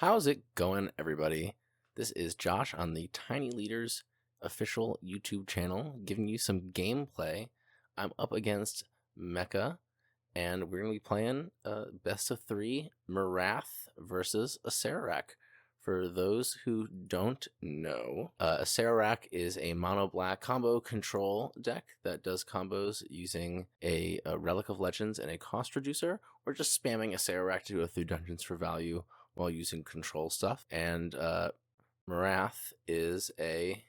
How's it going, everybody? This is Josh on the Tiny Leaders official YouTube channel, giving you some gameplay. I'm up against Mecha, and we're going to be playing best of 3 Marath versus Acererak. For those who don't know, Acererak is a mono-black combo control deck that does combos using a Relic of Legends and a cost reducer, or just spamming Acererak to go through dungeons for value while using control stuff. And Marath is a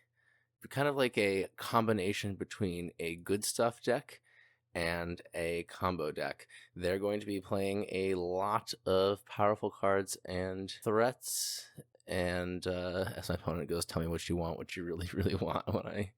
kind of like a combination between a good stuff deck and a combo deck. They're going to be playing a lot of powerful cards and threats. And as my opponent goes, tell me what you want, what you really want when I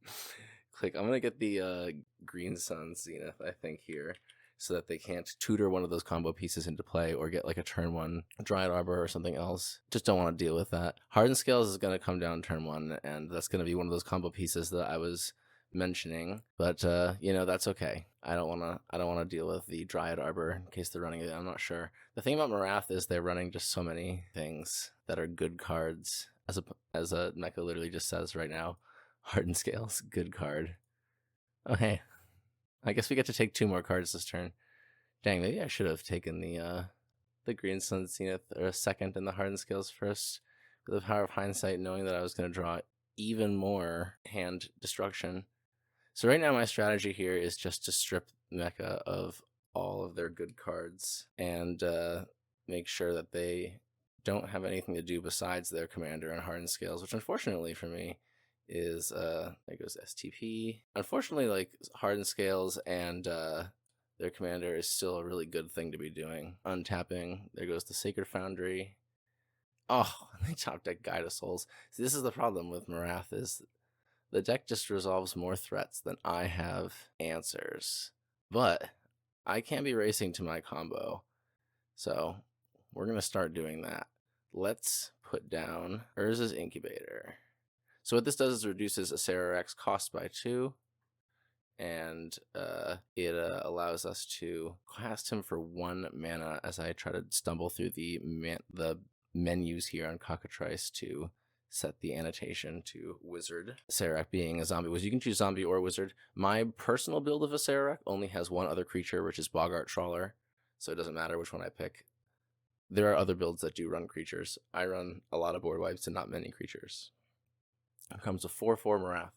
click. I'm going to get the Green Sun Zenith, I think, here, so that they can't tutor one of those combo pieces into play or get like a turn 1 Dryad Arbor or something else. Just don't want to deal with that. Hardened Scales is going to come down turn 1, and that's going to be one of those combo pieces that I was mentioning, but that's okay. I don't want to deal with the Dryad Arbor in case they're running it. I'm not sure. The thing about Marath is they're running just so many things that are good cards, as a Mecha literally just says right now. Hardened Scales, good card. Okay, I guess we get to take 2 more cards this turn. Dang, maybe I should have taken the Green Sun Zenith or a second and the Hardened Scales first, with the power of hindsight, knowing that I was going to draw even more hand destruction. So right now my strategy here is just to strip Mecha of all of their good cards and make sure that they don't have anything to do besides their commander and Hardened Scales, which unfortunately for me is there goes STP. Unfortunately, like, Hardened Scales and their commander is still a really good thing to be doing. Untapping, there goes the Sacred Foundry. Oh, they top deck Guide of Souls. See, this is the problem with Marath, is the deck just resolves more threats than I have answers. But I can't be racing to my combo, so we're going to start doing that. Let's put down Urza's Incubator. So what this does is reduces Acererak's cost by 2, and it allows us to cast him for 1 mana as I try to stumble through the menus here on Cockatrice to set the annotation to Wizard. Acererak being a zombie. You can choose zombie or wizard. My personal build of Acererak only has 1 other creature, which is Boggart Trawler, so it doesn't matter which one I pick. There are other builds that do run creatures. I run a lot of board wipes and not many creatures. It comes a 4/4 Marath.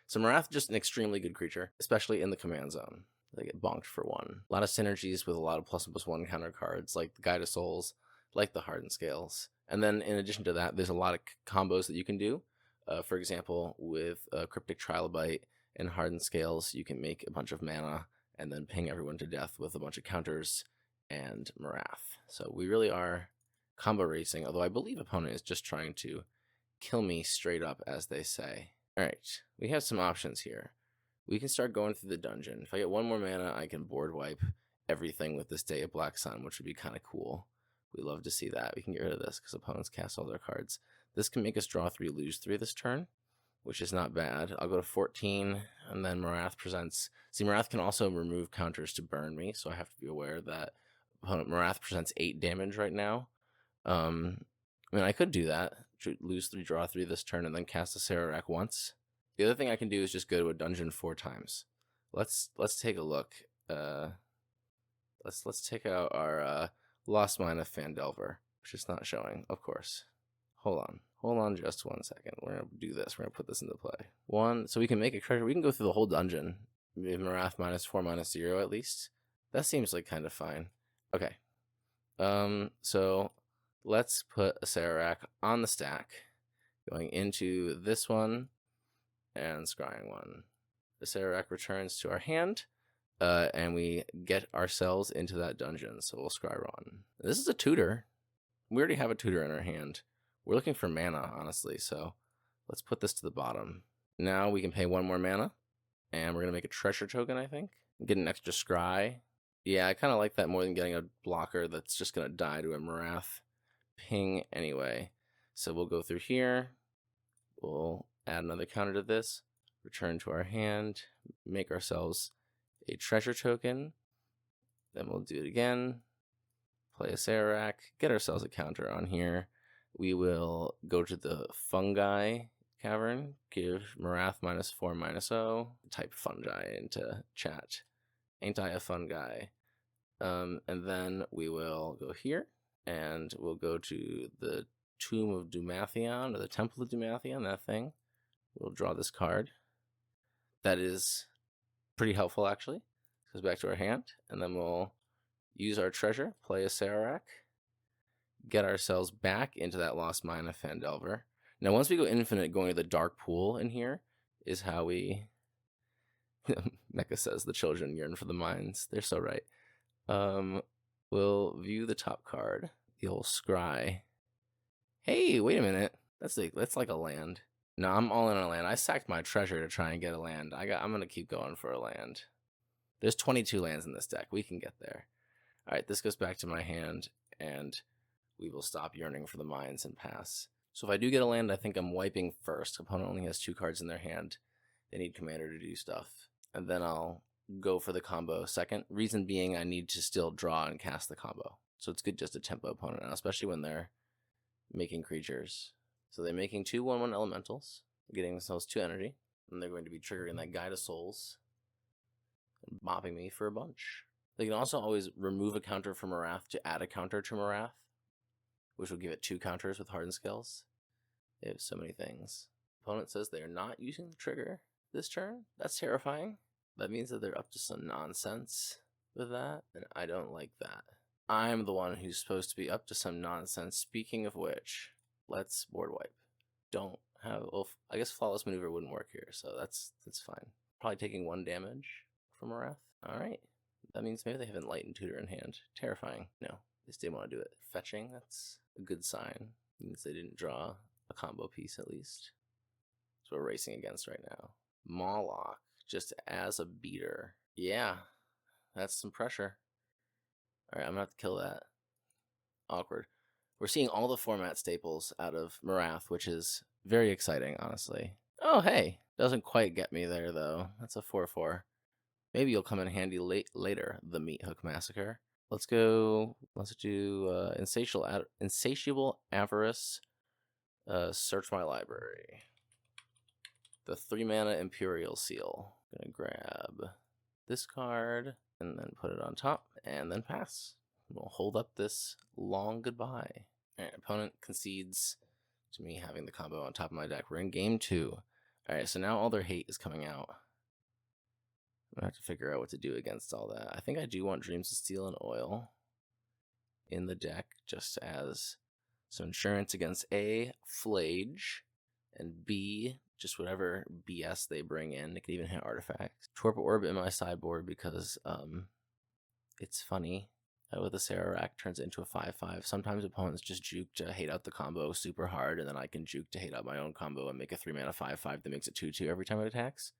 So Marath, just an extremely good creature, especially in the command zone. They get bonked for 1. A lot of synergies with a lot of +1/+1 counter cards, like the Guide of Souls, like the Hardened Scales. And then in addition to that, there's a lot of combos that you can do. For example, with Cryptic Trilobite and Hardened Scales, you can make a bunch of mana and then ping everyone to death with a bunch of counters and Marath. So we really are combo racing, although I believe opponent is just trying to kill me straight up, as they say. Alright, we have some options here. We can start going through the dungeon. If I get 1 more mana, I can board wipe everything with this Day of Black Sun, which would be kind of cool. We love to see that. We can get rid of this because opponents cast all their cards. This can make us draw 3, lose 3 this turn, which is not bad. I'll go to 14, and then Marath presents... See, Marath can also remove counters to burn me, so I have to be aware that opponent Marath presents 8 damage right now. I mean, I could do that. Lose 3, draw 3 this turn, and then cast Acererak once. The other thing I can do is just go to a dungeon 4 times. Let's take a look. Let's take out our Lost Mine of Phandelver, which is not showing, of course. Hold on just 1 second. We're going to do this. We're going to put this into play. 1, so we can make a treasure. We can go through the whole dungeon. Maybe Marath -4, -0 at least. That seems like kind of fine. Okay. So let's put Acererak on the stack, going into this one and scrying 1. Acererak returns to our hand, and we get ourselves into that dungeon, so we'll scry 1. This is a tutor. We already have a tutor in our hand. We're looking for mana, honestly, so let's put this to the bottom. Now we can pay 1 more mana, and we're going to make a treasure token, I think. Get an extra scry. Yeah, I kind of like that more than getting a blocker that's just going to die to a Marath ping anyway. So we'll go through here. We'll add another counter to this. Return to our hand. Make ourselves a treasure token. Then we'll do it again. Play Acererak. Get ourselves a counter on here. we will go to the fungi cavern, give Marath -4/-0, type fungi into chat. Ain't I a fun guy? And then we will go here, and we'll go to the Tomb of Dumathion, or the Temple of Dumathion, that thing. We'll draw this card. That is pretty helpful, actually. Goes back to our hand, and then we'll use our treasure, play Acererak, get ourselves back into that Lost Mine of Phandelver. Now, once we go infinite, going to the Dark Pool in here is how we... Mecha says the children yearn for the mines. They're so right. We'll view the top card, the old scry. Hey, wait a minute. That's like a land. No, I'm all in on a land. I sacked my treasure to try and get a land. I'm gonna keep going for a land. There's 22 lands in this deck. We can get there. All right, this goes back to my hand, and we will stop yearning for the mines and pass. So if I do get a land, I think I'm wiping first. Opponent only has 2 cards in their hand. They need commander to do stuff. And then I'll go for the combo second. Reason being, I need to still draw and cast the combo. So it's good just to tempo opponent now, especially when they're making creatures. So they're making 2 1/1 elementals, getting themselves 2 energy, and they're going to be triggering that Guide of Souls and bopping me for a bunch. They can also always remove a counter from Marath to add a counter to Marath, which will give it 2 counters with Hardened Scales. They have so many things. Opponent says they are not using the trigger this turn. That's terrifying. That means that they're up to some nonsense with that, and I don't like that. I'm the one who's supposed to be up to some nonsense. Speaking of which, let's board wipe. Don't have... Well, I guess Flawless Maneuver wouldn't work here, so that's fine. Probably taking 1 damage from Marath. Alright. That means maybe they have Enlightened Tutor in hand. Terrifying. No, they still want to do it. Fetching, that's a good sign. It means they didn't draw a combo piece, at least. That's what we're racing against right now. Moloch, just as a beater. Yeah, that's some pressure. Alright, I'm gonna have to kill that. Awkward. We're seeing all the format staples out of Marath, which is very exciting, honestly. Oh, hey. Doesn't quite get me there, though. That's a 4/4. Maybe you'll come in handy later, the Meat Hook Massacre. Let's do Insatiable Avarice, Search My Library. The 3-mana Imperial Seal. Gonna grab this card, and then put it on top, and then pass. We'll hold up this long goodbye. Alright, opponent concedes to me having the combo on top of my deck. We're in game 2. Alright, so now all their hate is coming out. I'm gonna have to figure out what to do against all that. I think I do want Dreams of Steel and Oil in the deck, just as some insurance against A, Flage, and B, just whatever BS they bring in. It could even hit artifacts. Torp Orb in my sideboard because it's funny. With Acererak turns it into a 5/5. Sometimes opponents just juke to hate out the combo super hard, and then I can juke to hate out my own combo and make a 3-mana 5/5 that makes it 2/2 every time it attacks.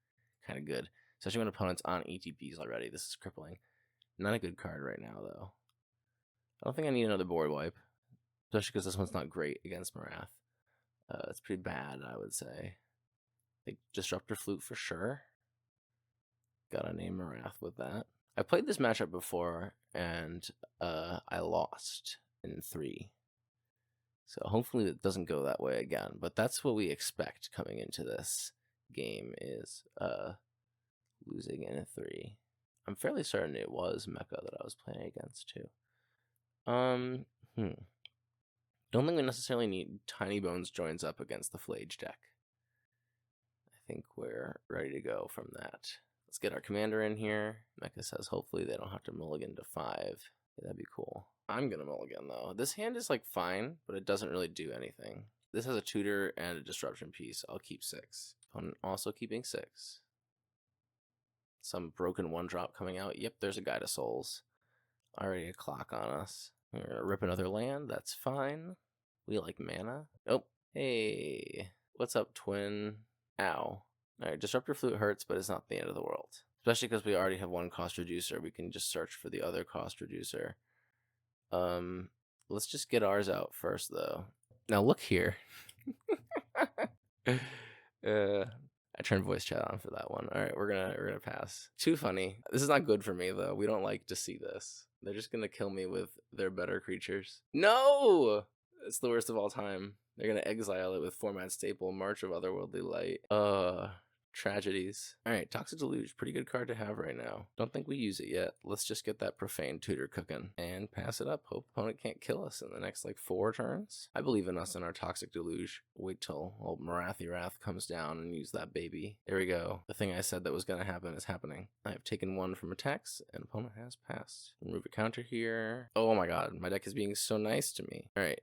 Kind of good. Especially when opponent's on ETBs already. This is crippling. Not a good card right now, though. I don't think I need another board wipe. Especially because this one's not great against Marath. It's pretty bad, I would say. I think Disruptor Flute for sure. Gotta name Marath with that. I played this matchup before, and I lost in 3. So hopefully it doesn't go that way again. But that's what we expect coming into this game is losing in 3. I'm fairly certain it was Mecha that I was playing against too. Don't think we necessarily need Tiny Bones joins up against the Flage deck. I think we're ready to go from that. Let's get our commander in here. Mecha says hopefully they don't have to mulligan to 5. Yeah, that'd be cool. I'm gonna mulligan though. This hand is like fine, but it doesn't really do anything. This has a tutor and a disruption piece. I'll keep 6. Opponent also keeping 6. Some broken 1-drop coming out. Yep, there's a Guide of Souls. Already a clock on us. We're gonna rip another land. That's fine. We like mana. Oh, hey. What's up, twin? Ow. Alright, Disruptor Flute hurts, but it's not the end of the world. Especially because we already have 1 cost reducer. We can just search for the other cost reducer. Let's just get ours out first, though. Now look here. I turned voice chat on for that one. Alright, we're gonna pass. Too funny. This is not good for me, though. We don't like to see this. They're just gonna kill me with their better creatures. No! It's the worst of all time. They're gonna exile it with format staple March of Otherworldly Light. Tragedies. Alright, Toxic Deluge. Pretty good card to have right now. Don't think we use it yet. Let's just get that Profane Tutor cooking and pass it up. Hope opponent can't kill us in the next like 4 turns. I believe in us in our Toxic Deluge. Wait till old Marath comes down and use that baby. There we go. The thing I said that was gonna happen is happening. I have taken 1 from attacks and opponent has passed. Remove a counter here. Oh my god, my deck is being so nice to me. Alright,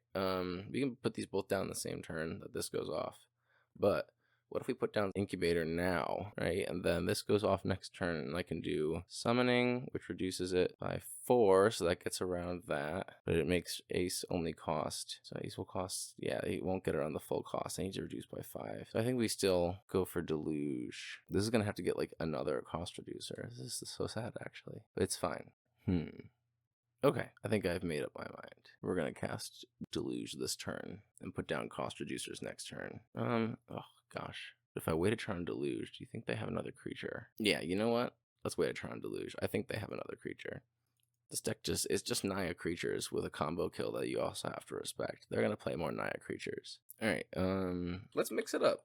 we can put these both down the same turn that this goes off. But what if we put down Incubator now, right? And then this goes off next turn, and I can do Summoning, which reduces it by 4, so that gets around that. But it makes Ace only cost. So Ace will cost, yeah, he won't get around the full cost. I need to reduce by 5. So I think we still go for Deluge. This is going to have to get like another cost reducer. This is so sad, actually. But it's fine. Okay, I think I've made up my mind. We're going to cast Deluge this turn and put down cost reducers next turn. Oh gosh. If I wait a turn on Deluge, do you think they have another creature? Yeah, you know what? Let's wait a turn on Deluge. I think they have another creature. This deck is just Naya creatures with a combo kill that you also have to respect. They're going to play more Naya creatures. Alright, let's mix it up.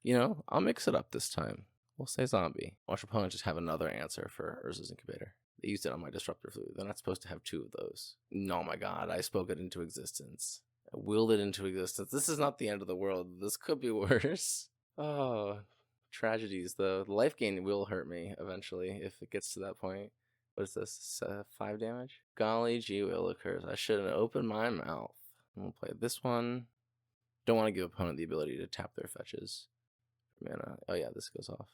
You know, I'll mix it up this time. We'll say zombie. Watch opponent just have another answer for Urza's Incubator. They used it on my Disruptor Flute. They're not supposed to have 2 of those. No, my god, I spoke it into existence. I willed it into existence. This is not the end of the world. This could be worse. Oh, tragedies, though. The life gain will hurt me eventually if it gets to that point. What is this? 5 damage? Golly gee willikers. I should have opened my mouth. We'll play this one. Don't want to give opponent the ability to tap their fetches. Mana. Oh yeah, this goes off.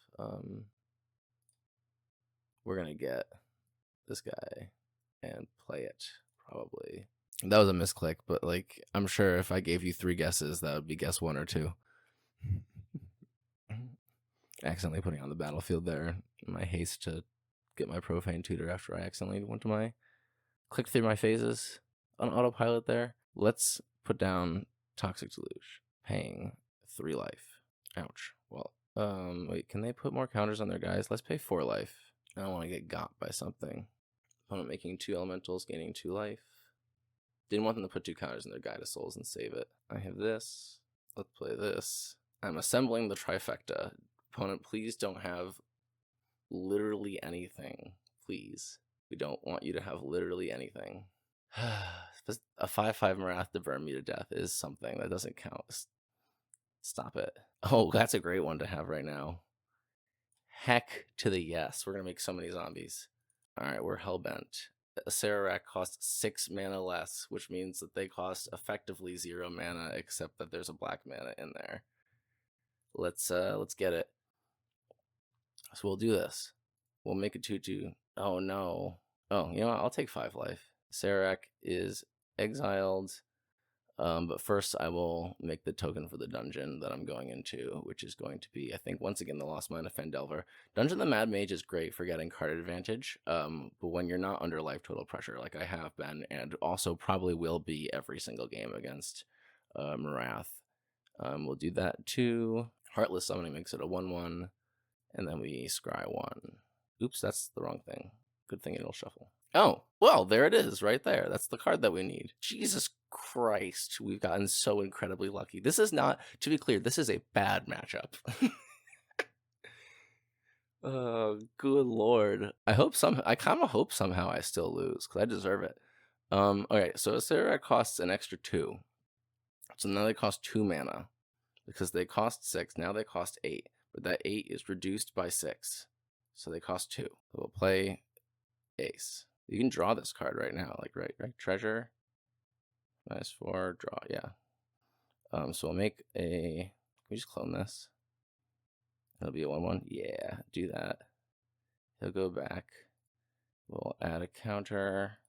We're gonna get this guy and play it, probably. That was a misclick, but like I'm sure if I gave you 3 guesses, that would be guess 1 or 2. Accidentally putting on the battlefield there. My haste to get my Profane Tutor after I accidentally went to my click through my phases on autopilot there. Let's put down Toxic Deluge, paying 3 life. Ouch. Well, wait, can they put more counters on their guys? Let's pay 4 life. I don't want to get got by something. Opponent making 2 elementals, gaining 2 life. Didn't want them to put 2 counters in their Guide of Souls and save it. I have this. Let's play this. I'm assembling the trifecta. Opponent, please don't have literally anything. Please. We don't want you to have literally anything. A 5/5 Marath to burn me to death is something that doesn't count. Stop it. Oh, that's a great one to have right now. Heck to the yes. We're going to make so many zombies. Alright, we're hellbent. Acererak costs 6 mana less, which means that they cost effectively 0 mana, except that there's a black mana in there. Let's get it. So we'll do this. We'll make a 2/2. Oh no. Oh, you know what? I'll take 5 life. Acererak is exiled. But first I will make the token for the dungeon that I'm going into, which is going to be, I think, once again, the Lost Mine of Fendelver. Dungeon of the Mad Mage is great for getting card advantage, but when you're not under life total pressure, like I have been, and also probably will be every single game against Marath, we'll do that too. Heartless Summoning makes it a 1/1, and then we scry 1. Oops, that's the wrong thing. Good thing it'll shuffle. Oh, well, there it is, right there. That's the card that we need. Jesus Christ, we've gotten so incredibly lucky. This is not, to be clear, this is a bad matchup. Oh, good lord. I kind of hope somehow I still lose, because I deserve it. Okay, so Acererak costs an extra 2. So now they cost 2 mana. Because they cost 6, now they cost 8. But that 8 is reduced by 6. So they cost 2. So we'll play Ace. You can draw this card right now, like right? Treasure. -4, draw, yeah. So we'll make a, can we just clone this? It'll be a 1/1, yeah, do that. He'll go back. We'll add a counter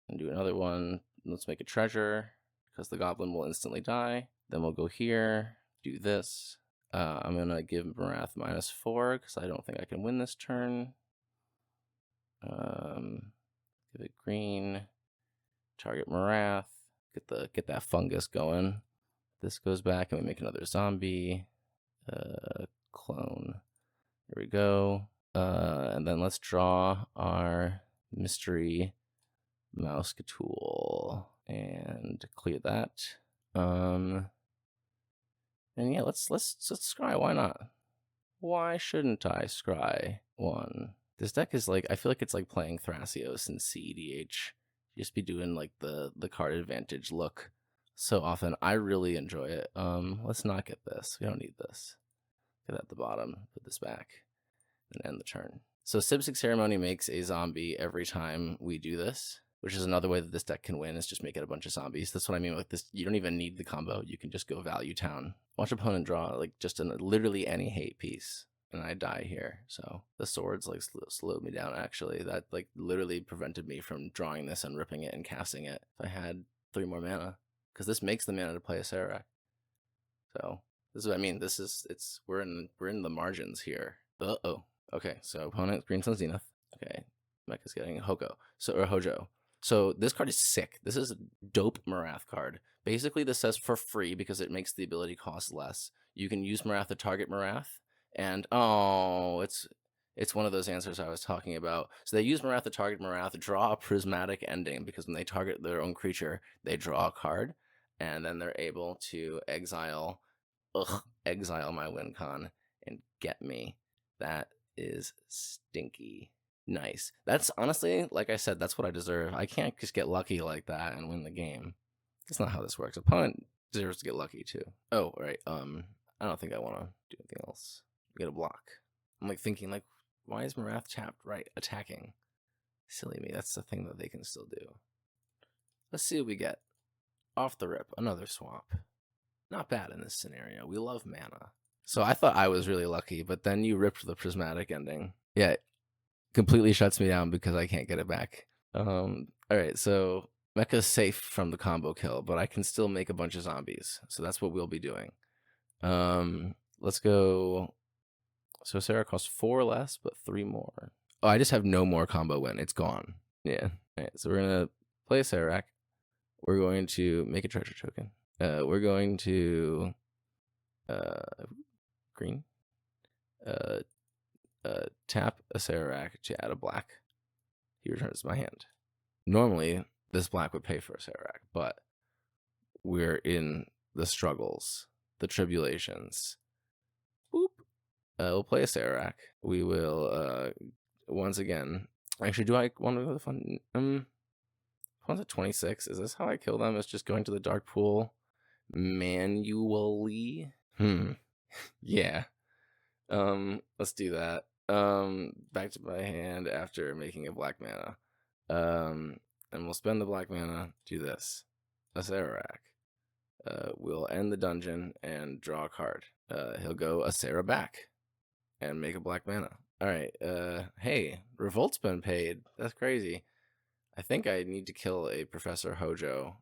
and do another one. Let's make a treasure, because the goblin will instantly die. Then we'll go here, do this. I'm gonna give Marath -4, because I don't think I can win this turn. Give it green. Target Marath. Get that fungus going. This goes back and we make another zombie. Clone. Here we go. And then let's draw our mystery Mousecatool. and clear that. And yeah, let's scry. Why not? Why shouldn't I scry one? This deck is like, I feel like it's like playing Thrasios and CEDH. You just be doing like the card advantage look so often. I really enjoy it. Let's not get this. We don't need this. Get at the bottom, put this back, and end the turn. So Sipsig Ceremony makes a zombie every time we do this, which is another way that this deck can win, is just make it a bunch of zombies. That's what I mean with this. You don't even need the combo. You can just go value town. Watch opponent draw like just literally any hate piece, and I die here. So the swords like slowed me down, actually. That like literally prevented me from drawing this and ripping it and casting it if I had 3 more mana, because this makes the mana to play Acererak. So this is what I mean. This is, we're in the margins here. Uh-oh. Okay, so opponent Green Sun Zenith. Okay, Mecha's getting Hojo. So this card is sick. This is a dope Marath card. Basically, this says for free because it makes the ability cost less. You can use Marath to target Marath, and oh, it's one of those answers I was talking about. So they use Marath to target Marath, draw a prismatic ending, because when they target their own creature, they draw a card, and then they're able to exile my win con and get me. That is stinky nice. That's honestly, like I said, that's what I deserve. I can't just get lucky like that and win the game. That's not how this works. Opponent deserves to get lucky too. Oh, right. I don't think I want to do anything else. Get a block. I'm like thinking, like, why is Marath tapped? Right, attacking. Silly me. That's the thing that they can still do. Let's see what we get. Off the rip, another swamp. Not bad in this scenario. We love mana. So I thought I was really lucky, but then you ripped the prismatic ending. Yeah, it completely shuts me down because I can't get it back. All right, so Mecha's safe from the combo kill, but I can still make a bunch of zombies. So that's what we'll be doing. Let's go. So Sarah costs 4 less, but 3 more. Oh, I just have no more combo win. It's gone. Yeah. All right, so we're going to play Acererak. We're going to make a treasure token. We're going to green. Tap Acererak to add a black. He returns my hand. Normally, this black would pay for Acererak, but we're in the struggles, the tribulations. Boop. We'll play Acererak. We will, once again... Actually, do I want to go to the fun? One's at 26. Is this how I kill them? It's just going to the dark pool manually? Yeah. Let's do that. Back to my hand after making a black mana. And we'll spend the black mana, do this. Acererak. We'll end the dungeon and draw a card. He'll go Acererak and make a black mana. Alright, hey, Revolt's been paid. That's crazy. I think I need to kill a Professor Hojo,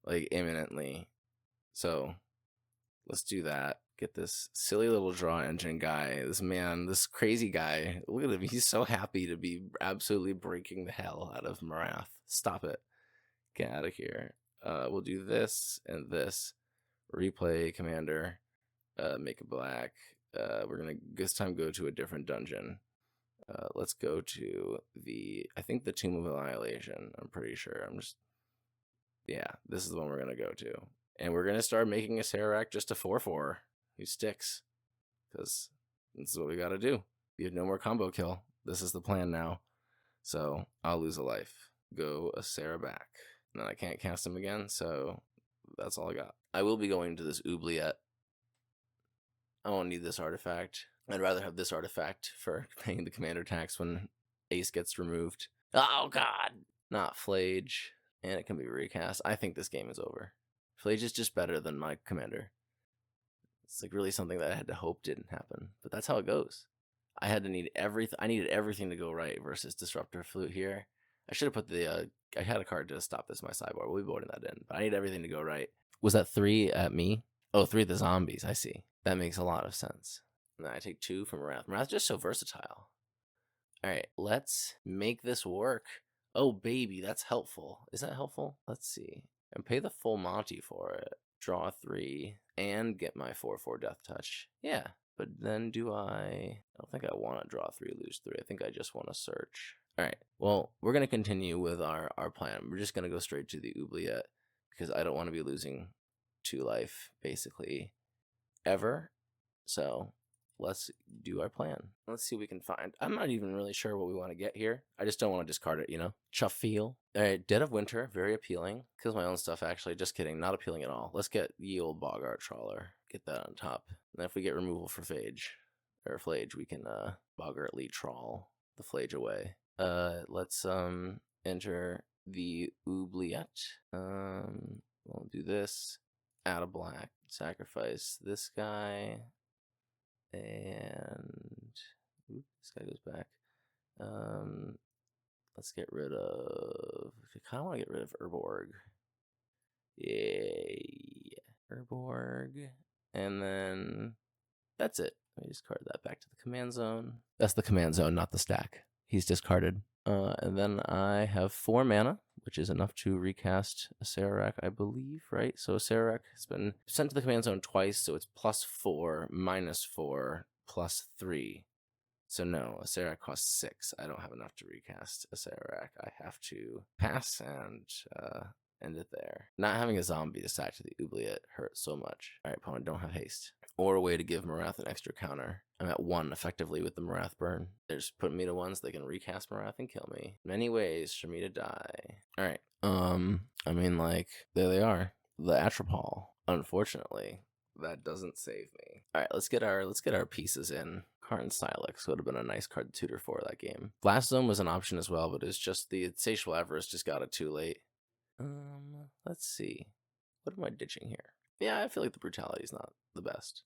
like, imminently. So, let's do that. Get this silly little draw engine guy, this crazy guy. Look at him. He's so happy to be absolutely breaking the hell out of Marath. Stop it. Get out of here. We'll do this and this. Replay commander. Make a black. We're going to this time go to a different dungeon. Let's go to I think the Tomb of Annihilation. I'm pretty sure. Yeah, this is the one we're going to go to. And we're going to start making a Acererak just a 4/4 who sticks. Because this is what we got to do. We have no more combo kill. This is the plan now. So I'll lose a life. Go Acererak. And then I can't cast him again, so that's all I got. I will be going to this oubliette. I won't need this artifact. I'd rather have this artifact for paying the commander tax when Ace gets removed. Oh, God! Not Flage. And it can be recast. I think this game is over. Flage is just better than my commander. It's like really something that I had to hope didn't happen. But that's how it goes. I needed everything to go right versus Disruptor Flute here. I should have put I had a card to stop this in my sideboard. We'll be boarding that in. But I need everything to go right. Was that 3 at me? Oh, 3 at the zombies. I see. That makes a lot of sense. And then I take 2 from Marath. Marath's just so versatile. Alright, let's make this work. Oh, baby, that's helpful. Is that helpful? Let's see. And pay the full Monty for it. Draw 3 and get my 4/4 Death Touch. Yeah, but then I don't think I want to draw 3, lose 3. I think I just want to search. Alright, Well, we're going to continue with our plan. We're just going to go straight to the oubliette because I don't want to be losing 2 life, basically, ever. So let's do our plan. Let's see what we can find. I'm not even really sure what we want to get here. I just don't want to discard it, you know? Chuffeel. All right, Dead of Winter, very appealing. Kills my own stuff, actually. Just kidding, not appealing at all. Let's get ye old Boggart Trawler. Get that on top. And then if we get removal for Phage, or Flage, we can Boggartly Trawl the Flage away. Let's enter the oubliette. We'll do this. Add a black. Sacrifice this guy. And this guy goes back. Let's get rid of. I kind of want to get rid of Urborg. Yay, Urborg, and then that's it. Let me discard that back to the command zone. That's the command zone, not the stack. He's discarded. And then I have 4 mana, which is enough to recast Acererak, I believe, right? So Acererak has been sent to the command zone twice, so it's +4, -4, +3. So no, Acererak costs 6. I don't have enough to recast Acererak. I have to pass and end it there. Not having a zombie decide to the oubliette hurt so much. All right, opponent, don't have haste. Or a way to give Marath an extra counter. I'm at 1 effectively with the Marath burn. They're just putting me to 1 so they can recast Marath and kill me. Many ways for me to die. All right. I mean, like, there they are. The Atropal. Unfortunately, that doesn't save me. All right, let's get our pieces in. Karn Silex would have been a nice card to tutor for that game. Blast Zone was an option as well, but it's just the Insatiable Avarice just got it too late. Let's see. What am I ditching here? Yeah, I feel like the Brutality is not the best.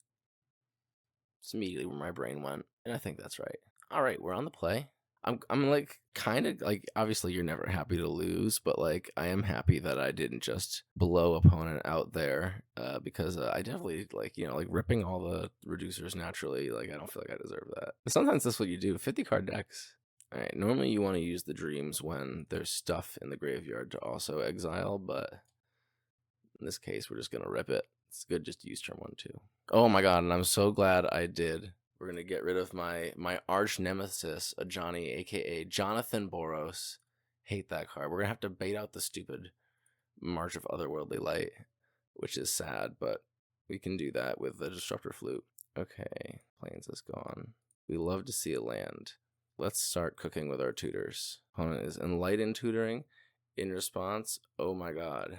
It's immediately where my brain went, and I think that's right. All right, we're on the play. I'm like kind of like, obviously you're never happy to lose, but like I am happy that I didn't just blow opponent out there because I definitely like, you know, like ripping all the reducers naturally. Like I don't feel like I deserve that. But sometimes that's what you do. 50 card decks. All right, normally you want to use the dreams when there's stuff in the graveyard to also exile, but in this case we're just gonna rip it. It's good just to use turn 1 too. Oh my god, and I'm so glad I did. We're going to get rid of my arch nemesis, a Johnny, a.k.a. Jonathan Boros. Hate that card. We're going to have to bait out the stupid March of Otherworldly Light, which is sad, but we can do that with the Disruptor Flute. Okay, Plains is gone. We love to see a land. Let's start cooking with our tutors. Opponent is Enlightened tutoring. In response, oh my god.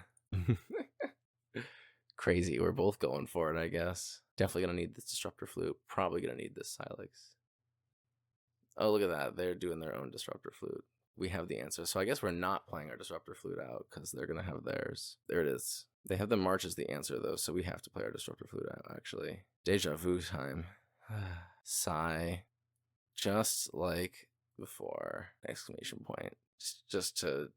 Crazy. We're both going for it, I guess. Definitely going to need this Disruptor Flute. Probably going to need this Silex. Oh, look at that. They're doing their own Disruptor Flute. We have the answer. So I guess we're not playing our Disruptor Flute out because they're going to have theirs. There it is. They have the March as the answer, though, so we have to play our Disruptor Flute out, actually. Deja vu time. Sigh. Just like before. Exclamation point. Just to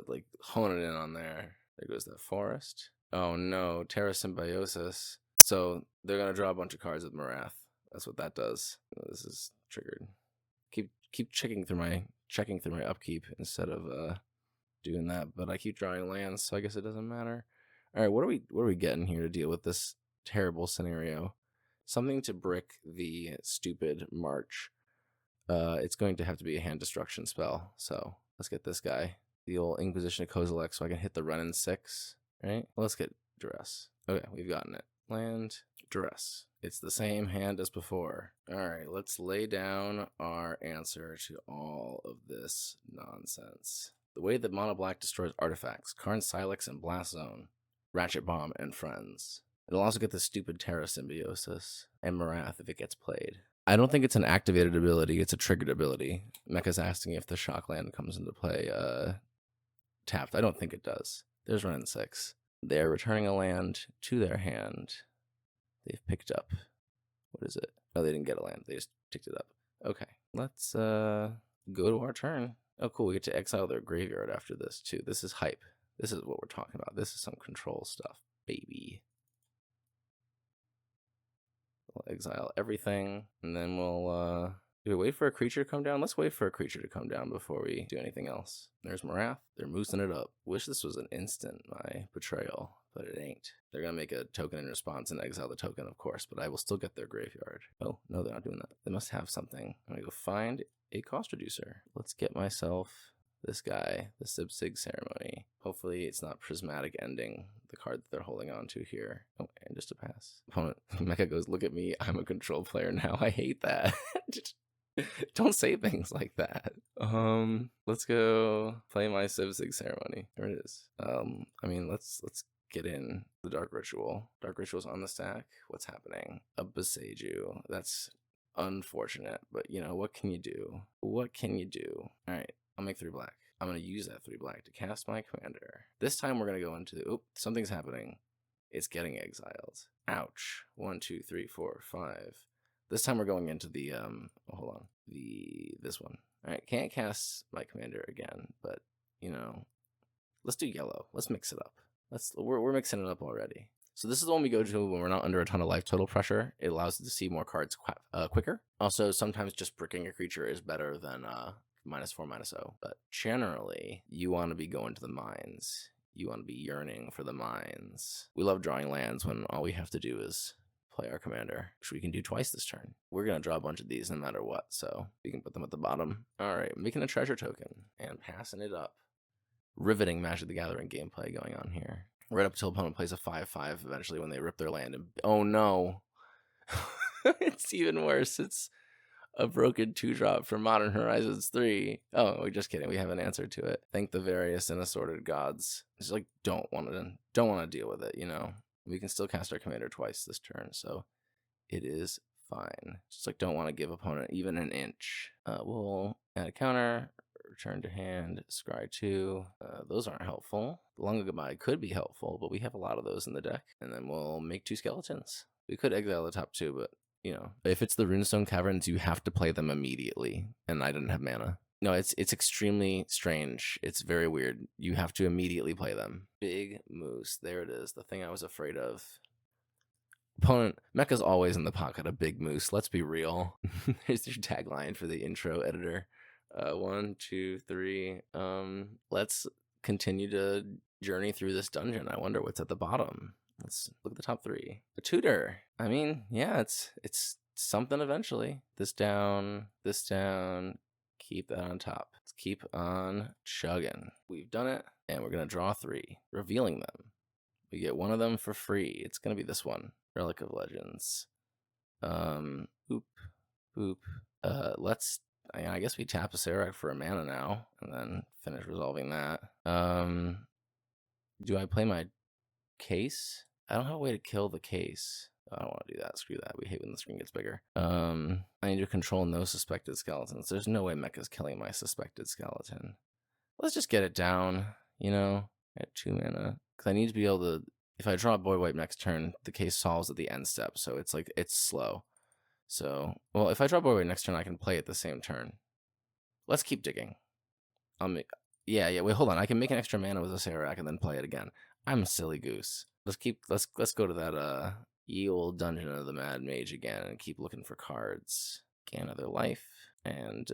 like hone it in on there. There goes that forest. Oh no, Terra Symbiosis. So they're gonna draw a bunch of cards with Marath. That's what that does. This is triggered. Keep checking through my upkeep instead of doing that. But I keep drawing lands, so I guess it doesn't matter. All right, what are we getting here to deal with this terrible scenario? Something to brick the stupid March. It's going to have to be a hand destruction spell. So let's get this guy, the old Inquisition of Kozilek, so I can hit the run in 6. Right? Let's get Duress. Okay, we've gotten it. Land, Duress. It's the same hand as before. Alright, let's lay down our answer to all of this nonsense. The way that Mono Black destroys artifacts, Karn Silex and Blast Zone, Ratchet Bomb, and Friends. It'll also get the stupid Terra Symbiosis and Marath if it gets played. I don't think it's an activated ability, it's a triggered ability. Mecha's asking if the shock land comes into play tapped. I don't think it does. There's run in 6. They're returning a land to their hand. They've picked up. What is it? Oh, they didn't get a land. They just picked it up. Okay. Let's go to our turn. Oh, cool. We get to exile their graveyard after this, too. This is hype. This is what we're talking about. This is some control stuff, baby. We'll exile everything, and then we'll do we wait for a creature to come down? Let's wait for a creature to come down before we do anything else. There's Marath. They're moosing it up. Wish this was an instant, my betrayal, but it ain't. They're going to make a token in response and exile the token, of course, but I will still get their graveyard. Oh, no, they're not doing that. They must have something. I'm going to go find a cost reducer. Let's get myself this guy, the Sig Ceremony. Hopefully it's not Prismatic Ending, the card that they're holding on to here. Oh, and just a pass. Opponent, Mecha goes, look at me, I'm a control player now. I hate that. Don't say things like that. Let's go play my Sig Ceremony. There it is. I mean, let's get in the Dark Ritual. Dark Ritual's on the stack. What's happening? A Beseiju. That's unfortunate, but you know, what can you do? What can you do? All right, I'll make 3 black. I'm going to use that 3 black to cast my commander. This time we're going to go into the, something's happening. It's getting exiled. Ouch. 1, 2, 3, 4, 5. This time we're going into the, hold on, this one. All right, can't cast my commander again, but, you know, let's do yellow. Let's mix it up. We're mixing it up already. So this is the one we go to when we're not under a ton of life total pressure. It allows us to see more cards quicker. Also, sometimes just bricking a creature is better than -4, -0. But generally, you want to be going to the mines. You want to be yearning for the mines. We love drawing lands when all we have to do is play our commander, which we can do twice this turn. We're going to draw a bunch of these no matter what, so we can put them at the bottom. All right, making a treasure token and passing it up. Riveting Magic the Gathering gameplay going on here. Right up until opponent plays a 5/5 eventually when they rip their land. And oh no. It's even worse. It's a broken 2-drop for Modern Horizons 3. Oh, we're just kidding. We have an answer to it. Thank the various and assorted gods. It's like, don't want to deal with it, you know. We can still cast our commander twice this turn, so it is fine. Just like, don't want to give opponent even an inch. We'll add a counter, return to hand, scry 2. Those aren't helpful. The Lunga Goodbye could be helpful, but we have a lot of those in the deck. And then we'll make 2 skeletons. We could exile the top 2, but you know, if it's the Runestone Caverns, you have to play them immediately, and I didn't have mana. No, it's extremely strange. It's very weird. You have to immediately play them. Big Moose. There it is. The thing I was afraid of. Opponent, Mecha's always in the pocket of Big Moose. Let's be real. There's your tagline for the intro editor. 1, 2, 3. Let's continue to journey through this dungeon. I wonder what's at the bottom. Let's look at the top 3. A tutor. I mean, yeah, it's something eventually. This down, keep that on top. Let's keep on chugging. We've done it, and we're going to draw 3, revealing them. We get one of them for free. It's going to be this one, Relic of Legends. Let's, I guess we tap Acererak for a mana now, and then finish resolving that. Do I play my case? I don't have a way to kill the case. I don't want to do that. Screw that. We hate when the screen gets bigger. I need to control no suspected skeletons. There's no way Mecha's killing my suspected skeleton. Let's just get it down, you know, at 2 mana. Because I need to be able to, if I draw a Boy Wipe next turn, the case solves at the end step. So it's like, it's slow. So, well, if I draw Boy Wipe next turn, I can play it the same turn. Let's keep digging. Yeah, wait, hold on. I can make an extra mana with Acererak and then play it again. I'm a silly goose. Let's go to that ye old dungeon of the Mad Mage again and keep looking for cards. Gain another life and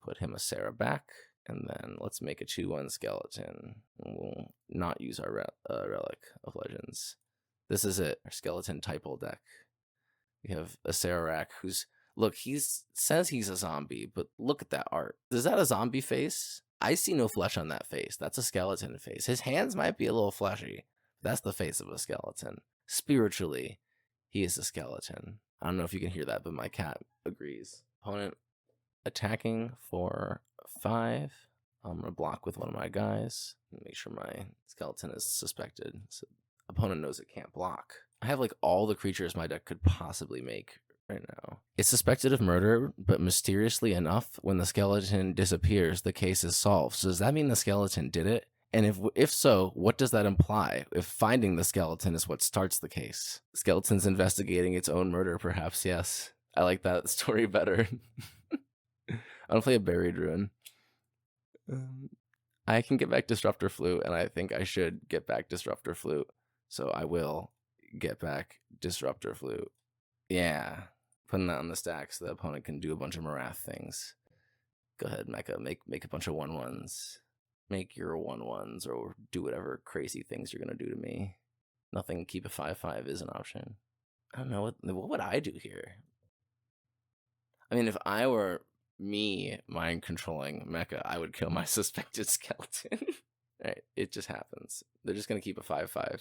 put him a Sarah back, and then let's make a 2/1 skeleton. We'll not use our Relic of Legends. This is it, our skeleton typo deck. We have Acererak, who's says he's a zombie, but look at that art. Is that a zombie face? I see no flesh on that face. That's a skeleton face. His hands might be a little fleshy. That's the face of a skeleton. Spiritually, he is a skeleton. I don't know if you can hear that, but my cat agrees. Opponent attacking for 5. I'm going to block with one of my guys. Make sure my skeleton is suspected. So opponent knows it can't block. I have like all the creatures my deck could possibly make right now. It's suspected of murder, but mysteriously enough, when the skeleton disappears, the case is solved. So does that mean the skeleton did it? And if so, what does that imply? If finding the skeleton is what starts the case. Skeleton's investigating its own murder, perhaps, yes. I like that story better. I'm gonna play a Buried Ruin. I can get back Disruptor Flute, and I think I should get back Disruptor Flute. So I will get back Disruptor Flute. Yeah. Putting that on the stack so the opponent can do a bunch of Marath things. Go ahead, Mecha. Make a bunch of 1/1s. Make your 1/1s or do whatever crazy things you're going to do to me. Nothing, keep a 5/5 is an option. I don't know, what would I do here? I mean, if I were me mind controlling Mecha, I would kill my suspected skeleton. Alright, it just happens. They're just gonna keep a 5/5.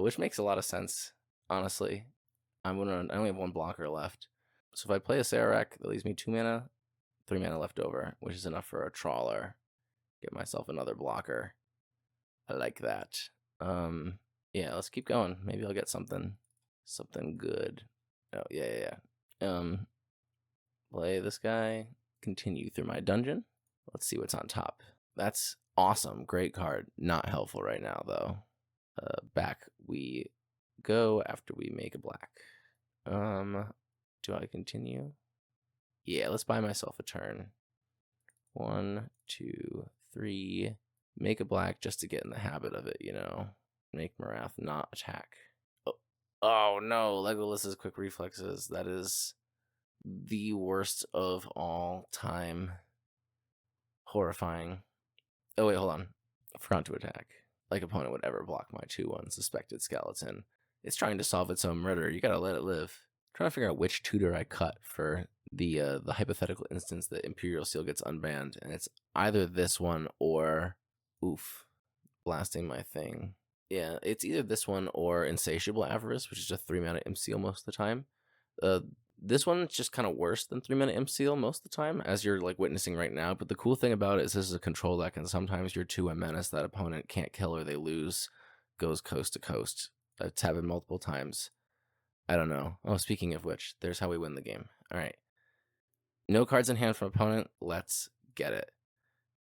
Which makes a lot of sense, honestly. I only have one blocker left. So if I play a Acererak, that leaves me 2 mana, 3 mana left over, which is enough for a trawler. Get myself another blocker. I like that. Yeah, let's keep going. Maybe I'll get something good. Oh, yeah. Play this guy. Continue through my dungeon. Let's see what's on top. That's awesome. Great card. Not helpful right now, though. Back we go after we make a black. Do I continue? Yeah, let's buy myself a turn. 1, 2, 3. Make a black just to get in the habit of it, you know. Make Marath not attack. Oh no, Legolas's quick reflexes. That is the worst of all time. Horrifying. Oh wait, hold on. Forgot to attack. Like opponent would ever block my 2/1 suspected skeleton. It's trying to solve its own murder. You gotta let it live. I'm trying to figure out which tutor I cut for the hypothetical instance that Imperial Seal gets unbanned, and it's either this one or blasting my thing. Yeah, it's either this one or Insatiable Avarice, which is a 3 mana Imp Seal most of the time. This one's just kind of worse than 3 mana Imp Seal most of the time, as you're like witnessing right now. But the cool thing about it is this is a control deck, and sometimes your 2 menace that opponent can't kill or they lose goes coast to coast. It's happened multiple times. I don't know. Oh, speaking of which, there's how we win the game. All right. No cards in hand from opponent. Let's get it.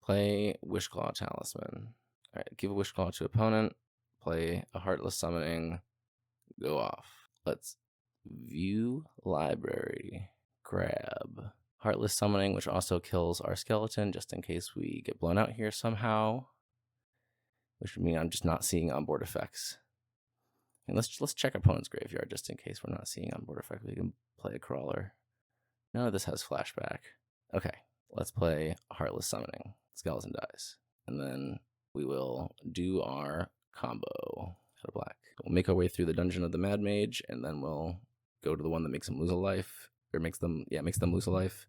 Play Wishclaw Talisman. All right, give a Wishclaw to opponent. Play a Heartless Summoning. Go off. Let's view library. Grab Heartless Summoning, which also kills our skeleton, just in case we get blown out here somehow. Which would mean I'm just not seeing onboard effects. And let's check opponent's graveyard just in case we're not seeing onboard effect. We can play a crawler. No, this has flashback. Okay, let's play Heartless Summoning. Skeleton dies. And then we will do our combo. Out of black. We'll make our way through the dungeon of the Mad Mage, and then we'll go to the one that makes them lose a life. Or makes them lose a life.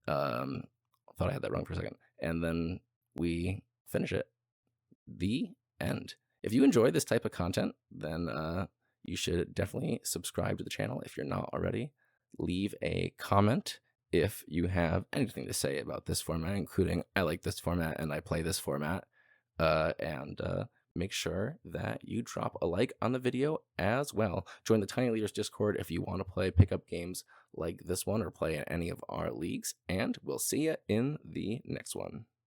Thought I had that wrong for a second. And then we finish it. The end. If you enjoy this type of content, then you should definitely subscribe to the channel if you're not already. Leave a comment if you have anything to say about this format, including I like this format and I play this format. And make sure that you drop a like on the video as well. Join the Tiny Leaders Discord if you want to play pickup games like this one or play in any of our leagues. And we'll see you in the next one.